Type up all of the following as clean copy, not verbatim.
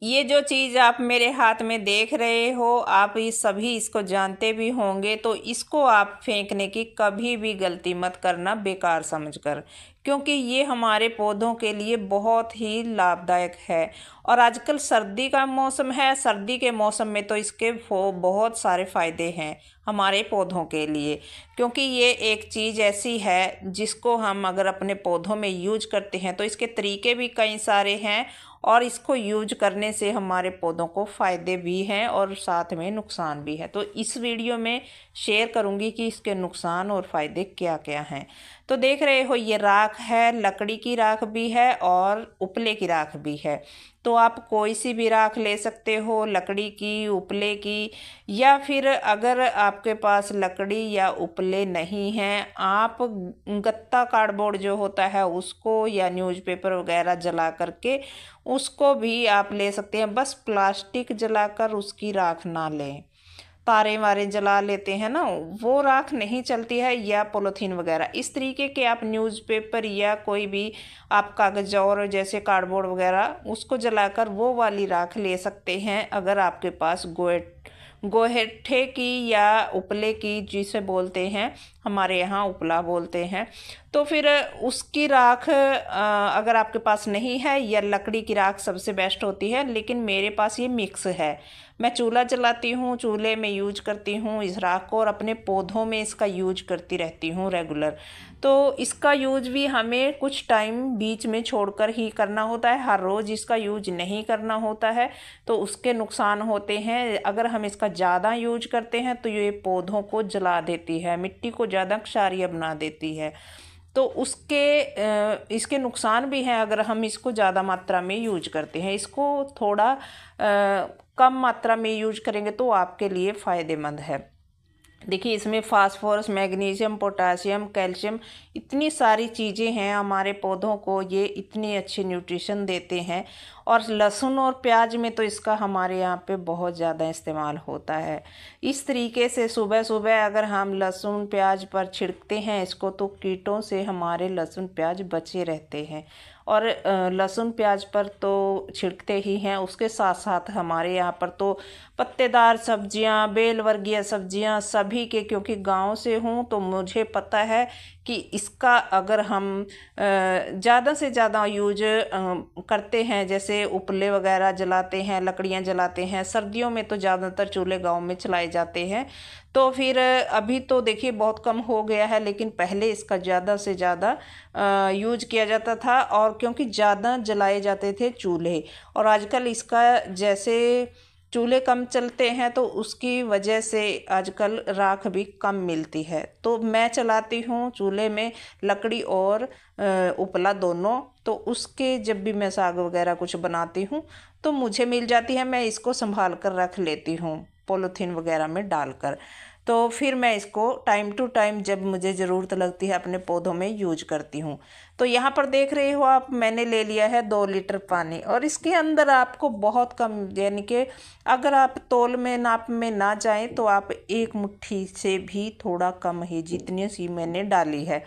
ये जो चीज़ आप मेरे हाथ में देख रहे हो, आप इस सभी इसको जानते भी होंगे, तो इसको आप फेंकने की कभी भी गलती मत करना बेकार समझकर, क्योंकि ये हमारे पौधों के लिए बहुत ही लाभदायक है। और आजकल सर्दी का मौसम है, सर्दी के मौसम में तो इसके बहुत सारे फायदे हैं हमारे पौधों के लिए, क्योंकि ये एक चीज़ ऐसी है जिसको हम अगर अपने पौधों में यूज करते हैं तो इसके तरीके भी कई सारे हैं, और इसको यूज करने से हमारे पौधों को फ़ायदे भी हैं और साथ में नुकसान भी है। तो इस वीडियो में शेयर करूंगी कि इसके नुकसान और फ़ायदे क्या क्या हैं। तो देख रहे हो ये राख है, लकड़ी की राख भी है और उपले की राख भी है। तो आप कोई सी भी राख ले सकते हो, लकड़ी की, उपले की, या फिर अगर आपके पास लकड़ी या उपले नहीं हैं, आप गत्ता कार्डबोर्ड जो होता है उसको या न्यूज़पेपर वगैरह जला करके उसको भी आप ले सकते हैं। बस प्लास्टिक जलाकर उसकी राख ना लें। तारे वारे जला लेते हैं ना, वो राख नहीं चलती है, या पॉलीथीन वगैरह इस तरीके के आप न्यूज़पेपर या कोई भी आप कागज़ और जैसे कार्डबोर्ड वगैरह उसको जलाकर वो वाली राख ले सकते हैं। अगर आपके पास गोहेठे की या उपले की, जिसे बोलते हैं हमारे यहाँ उपला बोलते हैं, तो फिर उसकी राख अगर आपके पास नहीं है, या लकड़ी की राख सबसे बेस्ट होती है। लेकिन मेरे पास ये मिक्स है, मैं चूल्हा जलाती हूँ, चूल्हे में यूज करती हूँ इस राख को, और अपने पौधों में इसका यूज करती रहती हूँ रेगुलर। तो इसका यूज भी हमें कुछ टाइम बीच में छोड़कर ही करना होता है, हर रोज़ इसका यूज नहीं करना होता है, तो उसके नुकसान होते हैं। अगर हम इसका ज़्यादा यूज करते हैं तो ये पौधों को जला देती है, मिट्टी को ज़्यादा क्षारीय बना देती है। तो इसके नुकसान भी हैं अगर हम इसको ज़्यादा मात्रा में यूज करते हैं। इसको थोड़ा कम मात्रा में यूज करेंगे तो आपके लिए फ़ायदेमंद है। देखिए इसमें फास्फोरस, मैग्नीशियम, पोटासियम, कैल्शियम, इतनी सारी चीज़ें हैं हमारे पौधों को, ये इतनी अच्छी न्यूट्रिशन देते हैं। और लहसुन और प्याज में तो इसका हमारे यहाँ पे बहुत ज़्यादा इस्तेमाल होता है। इस तरीके से सुबह सुबह अगर हम लहसुन प्याज पर छिड़कते हैं इसको, तो कीटों से हमारे लहसुन प्याज बचे रहते हैं। और लहसुन प्याज पर तो छिड़कते ही हैं, उसके साथ साथ हमारे यहाँ पर तो पत्तेदार सब्जियां, बेल वर्गीय सब्जियां सभी के, क्योंकि गांव से हूँ तो मुझे पता है कि इसका अगर हम ज़्यादा से ज़्यादा यूज करते हैं, जैसे उपले वगैरह जलाते हैं, लकड़ियाँ जलाते हैं, सर्दियों में तो ज़्यादातर चूल्हे गांव में चलाए जाते हैं। तो फिर अभी तो देखिए बहुत कम हो गया है, लेकिन पहले इसका ज़्यादा से ज़्यादा यूज किया जाता था, और क्योंकि ज़्यादा जलाए जाते थे चूल्हे। और आजकल इसका जैसे चूल्हे कम चलते हैं तो उसकी वजह से आजकल राख भी कम मिलती है। तो मैं चलाती हूँ चूल्हे में लकड़ी और उपला दोनों, तो उसके जब भी मैं साग वगैरह कुछ बनाती हूँ तो मुझे मिल जाती है, मैं इसको संभाल कर रख लेती हूँ पॉलीथीन वगैरह में डालकर। तो फिर मैं इसको टाइम टू टाइम जब मुझे ज़रूरत लगती है अपने पौधों में यूज करती हूँ। तो यहाँ पर देख रहे हो आप, मैंने ले लिया है 2 लीटर पानी, और इसके अंदर आपको बहुत कम, यानी कि अगर आप तौल में नाप में ना जाएं तो आप एक मुट्ठी से भी थोड़ा कम ही, जितनी सी मैंने डाली है,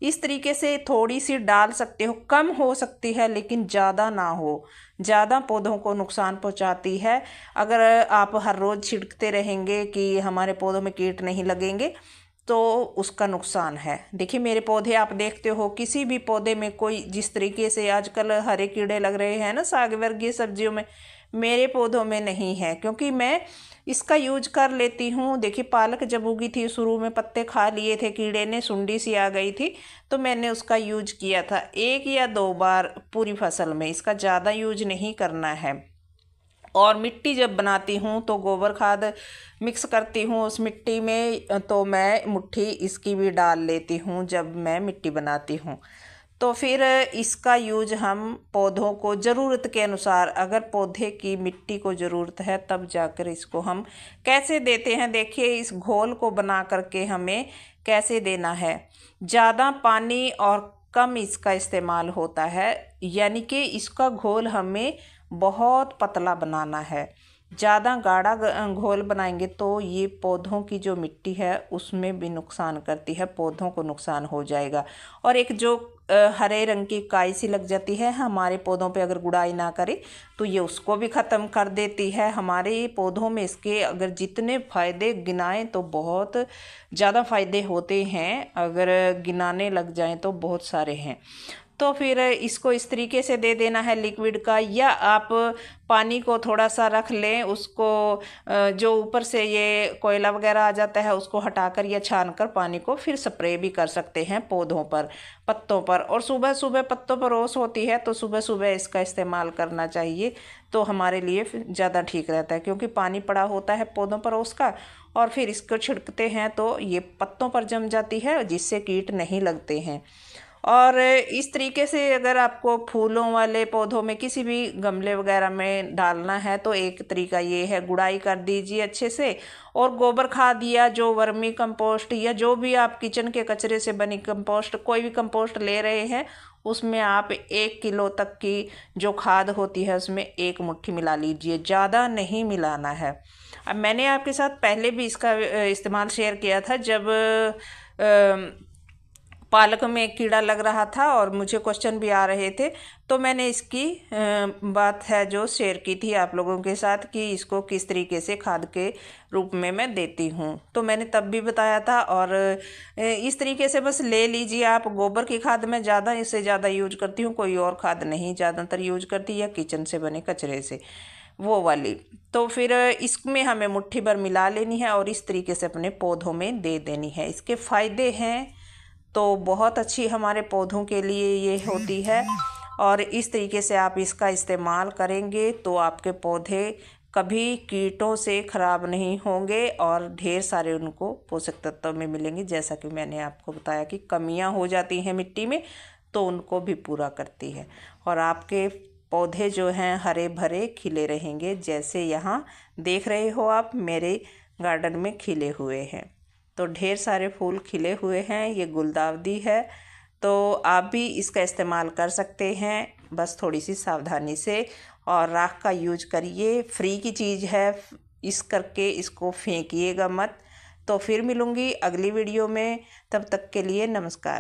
इस तरीके से थोड़ी सी डाल सकते हो। कम हो सकती है लेकिन ज़्यादा ना हो, ज़्यादा पौधों को नुकसान पहुंचाती है। अगर आप हर रोज़ छिड़कते रहेंगे कि हमारे पौधों में कीट नहीं लगेंगे, तो उसका नुकसान है। देखिए मेरे पौधे आप देखते हो, किसी भी पौधे में कोई, जिस तरीके से आजकल हरे कीड़े लग रहे हैं ना साग वर्गीय सब्जियों में, मेरे पौधों में नहीं है, क्योंकि मैं इसका यूज कर लेती हूँ। देखिए पालक जब उगी थी, शुरू में पत्ते खा लिए थे कीड़े ने, सुंडी सी आ गई थी, तो मैंने उसका यूज किया था 1 या 2 बार पूरी फसल में, इसका ज़्यादा यूज नहीं करना है। और मिट्टी जब बनाती हूँ तो गोबर खाद मिक्स करती हूँ उस मिट्टी में, तो मैं मुट्ठी इसकी भी डाल लेती हूँ जब मैं मिट्टी बनाती हूँ। तो फिर इसका यूज हम पौधों को ज़रूरत के अनुसार, अगर पौधे की मिट्टी को ज़रूरत है तब जाकर इसको हम कैसे देते हैं। देखिए इस घोल को बना करके हमें कैसे देना है, ज़्यादा पानी और कम इसका इस्तेमाल होता है, यानी कि इसका घोल हमें बहुत पतला बनाना है। ज़्यादा गाढ़ा घोल बनाएंगे तो ये पौधों की जो मिट्टी है उसमें भी नुकसान करती है, पौधों को नुकसान हो जाएगा। और एक जो हरे रंग की काई सी लग जाती है हमारे पौधों पे, अगर गुड़ाई ना करे तो ये उसको भी ख़त्म कर देती है। हमारे पौधों में इसके अगर जितने फ़ायदे गिनाएं तो बहुत ज़्यादा फ़ायदे होते हैं, अगर गिनाने लग जाएं तो बहुत सारे हैं। तो फिर इसको इस तरीके से दे देना है लिक्विड का, या आप पानी को थोड़ा सा रख लें, उसको जो ऊपर से ये कोयला वगैरह आ जाता है उसको हटाकर या छान कर पानी को फिर स्प्रे भी कर सकते हैं पौधों पर, पत्तों पर। और सुबह सुबह पत्तों पर ओस होती है तो सुबह सुबह इसका इस्तेमाल करना चाहिए, तो हमारे लिए ज़्यादा ठीक रहता है, क्योंकि पानी पड़ा होता है पौधों पर ओस का, और फिर इसको छिड़कते हैं तो ये पत्तों पर जम जाती है जिससे कीट नहीं लगते हैं। और इस तरीके से अगर आपको फूलों वाले पौधों में किसी भी गमले वगैरह में डालना है तो एक तरीका ये है, गुड़ाई कर दीजिए अच्छे से, और गोबर खाद या जो वर्मी कंपोस्ट या जो भी आप किचन के कचरे से बनी कंपोस्ट, कोई भी कंपोस्ट ले रहे हैं उसमें आप 1 किलो तक की जो खाद होती है उसमें 1 मुट्ठी मिला लीजिए, ज़्यादा नहीं मिलाना है। अब मैंने आपके साथ पहले भी इसका इस्तेमाल शेयर किया था, जब पालक में कीड़ा लग रहा था और मुझे क्वेश्चन भी आ रहे थे, तो मैंने इसकी बात है जो शेयर की थी आप लोगों के साथ कि इसको किस तरीके से खाद के रूप में मैं देती हूँ, तो मैंने तब भी बताया था। और इस तरीके से बस ले लीजिए आप। गोबर की खाद मैं ज़्यादा इससे ज़्यादा यूज करती हूँ, कोई और खाद नहीं ज़्यादातर यूज करती, या किचन से बने कचरे से वो वाली। तो फिर इसमें हमें मुट्ठी भर मिला लेनी है और इस तरीके से अपने पौधों में दे देनी है। इसके फ़ायदे हैं तो बहुत अच्छी हमारे पौधों के लिए ये होती है, और इस तरीके से आप इसका इस्तेमाल करेंगे तो आपके पौधे कभी कीटों से ख़राब नहीं होंगे और ढेर सारे उनको पोषक तत्व में मिलेंगे। जैसा कि मैंने आपको बताया कि कमियां हो जाती हैं मिट्टी में तो उनको भी पूरा करती है, और आपके पौधे जो हैं हरे भरे खिले रहेंगे, जैसे यहाँ देख रहे हो आप मेरे गार्डन में खिले हुए हैं। तो ढेर सारे फूल खिले हुए हैं, ये गुलदावदी है, तो आप भी इसका इस्तेमाल कर सकते हैं, बस थोड़ी सी सावधानी से। और राख का यूज करिए, फ्री की चीज़ है, इस करके इसको फेंकिएगा मत। तो फिर मिलूँगी अगली वीडियो में, तब तक के लिए नमस्कार।